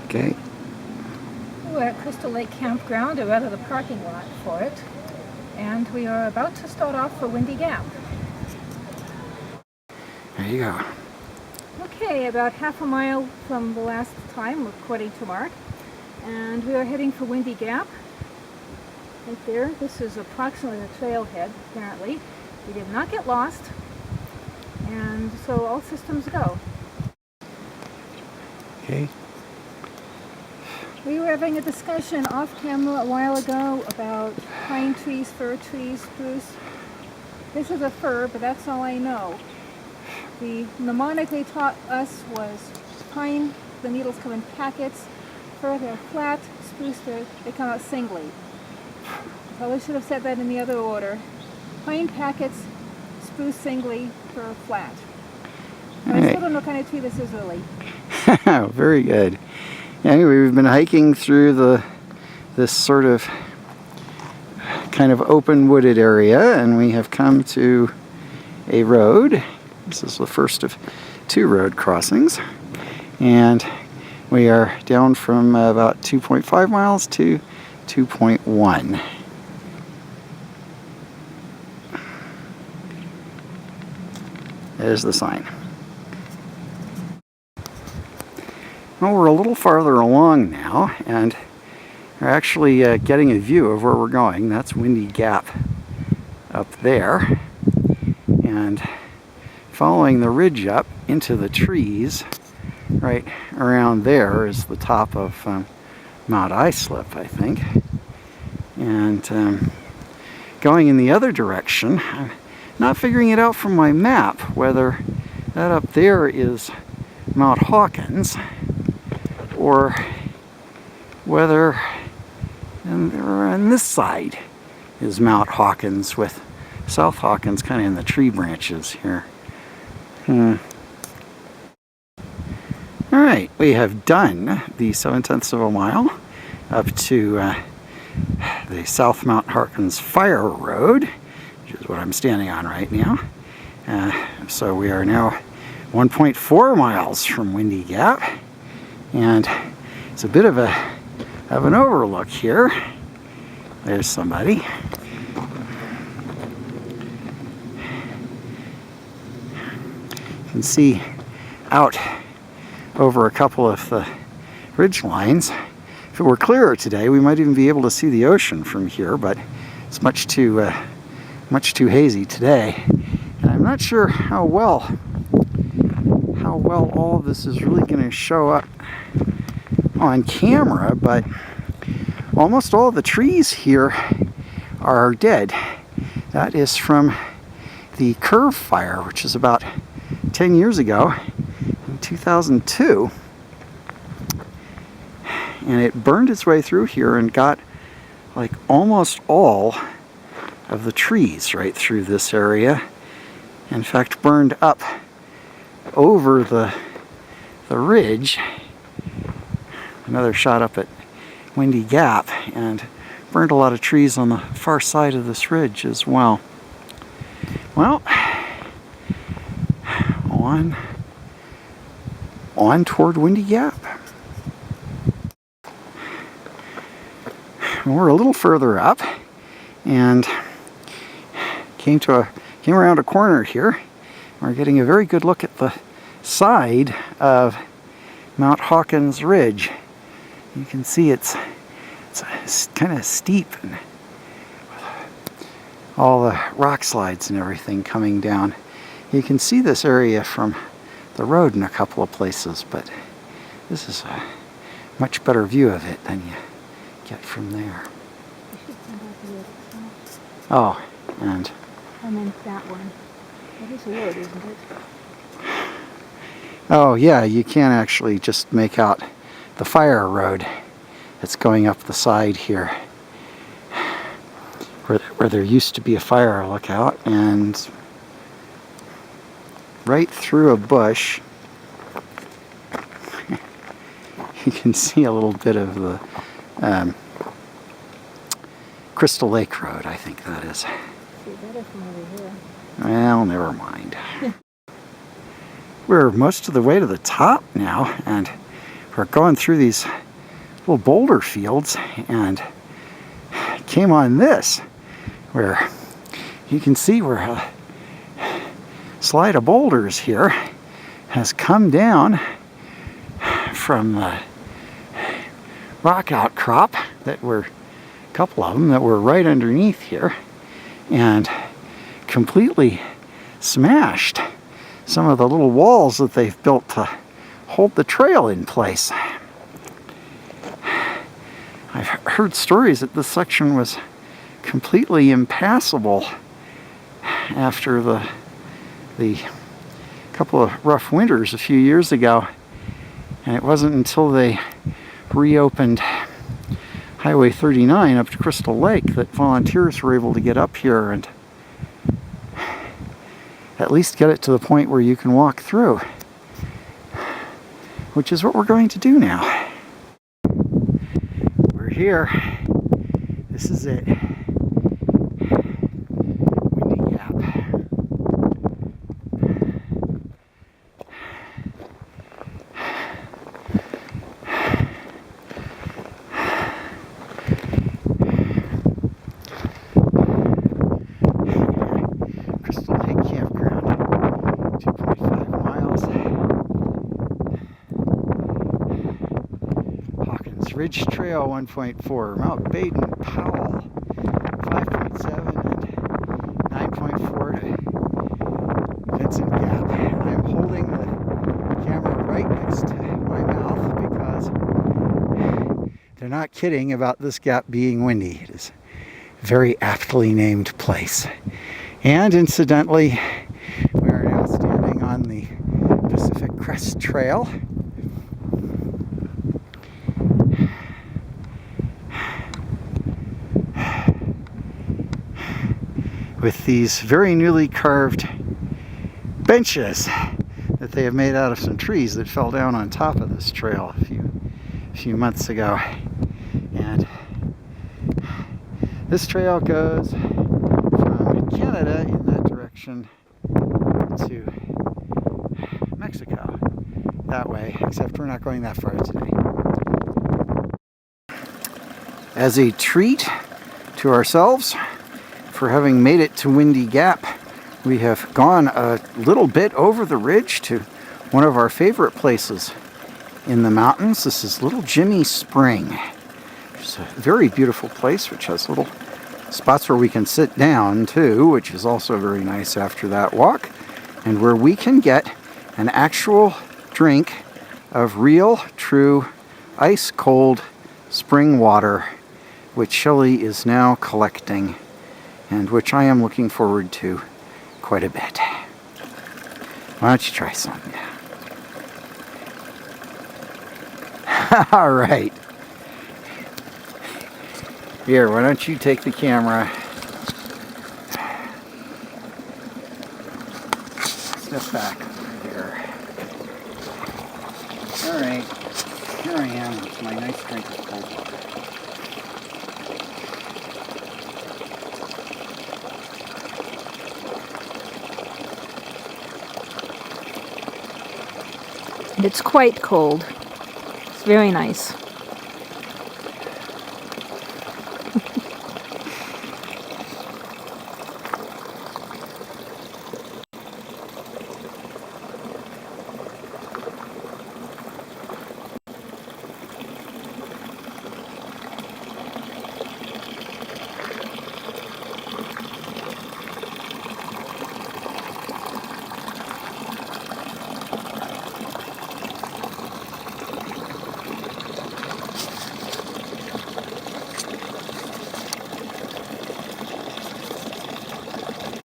Okay. We're at Crystal Lake Campground, or rather the parking lot for it, and we are about to start off for Windy Gap. There you go. Okay, about half a mile from the last time, according to Mark, and we are heading for Windy Gap. Right there, this is approximately the trailhead, apparently. We did not get lost, and so all systems go. Okay. We were having a discussion off camera a while ago about pine trees, fir trees, spruce. This is a fir, but that's all I know. The mnemonic they taught us was pine, the needles come in packets, fir, they're flat, spruce, they come out singly. Probably should have said that in the other order. Pine packets, spruce singly, fir flat. I still don't know what kind of tree this is really. Very good. Anyway, we've been hiking through this sort of kind of open wooded area, and we have come to a road. This is the first of two road crossings, and we are down from about 2.5 miles to 2.1. There's the sign. Well, we're a little farther along now, and we're actually getting a view of where we're going. That's Windy Gap up there, and following the ridge up into the trees right around there is the top of Mount Islip, I think. And going in the other direction, I'm not figuring it out from my map whether that up there is Mount Hawkins or whether on this side is Mount Hawkins, with South Hawkins kind of in the tree branches here. Alright, we have done the 7/10 of a mile up to the South Mount Hawkins Fire Road, which is what I'm standing on right now. So we are now 1.4 miles from Windy Gap, and it's a bit of an overlook here. There's somebody. You can see out over a couple of the ridge lines. If it were clearer today, we might even be able to see the ocean from here, but it's much too hazy today. And I'm not sure how well all of this is really going to show up on camera, but almost all the trees here are dead. That is from the Curve Fire, which is about 10 years ago, in 2002. And it burned its way through here and got like almost all of the trees right through this area. In fact, burned up over the ridge. Another shot up at Windy Gap, and burned a lot of trees on the far side of this ridge as well. Well, on toward Windy Gap. We're a little further up, and came around a corner here. We're getting a very good look at the side of Mount Hawkins Ridge. You can see it's kind of steep, and all the rock slides and everything coming down. You can see this area from the road in a couple of places, but this is a much better view of it than you get from there. Oh, and I meant that one. That is a wood, isn't it? Oh yeah, you can actually just make out the fire road that's going up the side here, where there used to be a fire lookout, and right through a bush you can see a little bit of the Crystal Lake Road, I think that is. See better from over here. Well, never mind. We're most of the way to the top now, and we're going through these little boulder fields and came on this, where you can see where a slide of boulders here has come down from the rock outcrop that were, a couple of them that were right underneath here, and completely smashed some of the little walls that they've built to hold the trail in place. I've heard stories that this section was completely impassable after the couple of rough winters a few years ago, and it wasn't until they reopened Highway 39 up to Crystal Lake that volunteers were able to get up here and at least get it to the point where you can walk through, which is what we're going to do now. We're here. This is it. Windy Gap. Crystal Lake Campground, 2.5 miles. Hawkins Ridge Trail, 1.4. Mount Baden Powell, 5.7, and 9.4 to Vincent Gap. I'm holding the camera right next to my mouth because they're not kidding about this gap being windy. It is a very aptly named place. And incidentally, we are now standing on the Pacific Crest Trail. With these very newly carved benches that they have made out of some trees that fell down on top of this trail a few months ago. And this trail goes from Canada in that direction to Mexico that way, except we're not going that far today. As a treat to ourselves for having made it to Windy Gap, we have gone a little bit over the ridge to one of our favorite places in the mountains. This is Little Jimmy Spring. It's a very beautiful place which has little spots where we can sit down too, which is also very nice after that walk, and where we can get an actual drink of real, true, ice cold spring water, which Shelley is now collecting and which I am looking forward to quite a bit. Why don't you try some? All right. Here, why don't you take the camera? Step back over here. All right. Here I am with my nice drink of cold water. It's quite cold. It's very nice.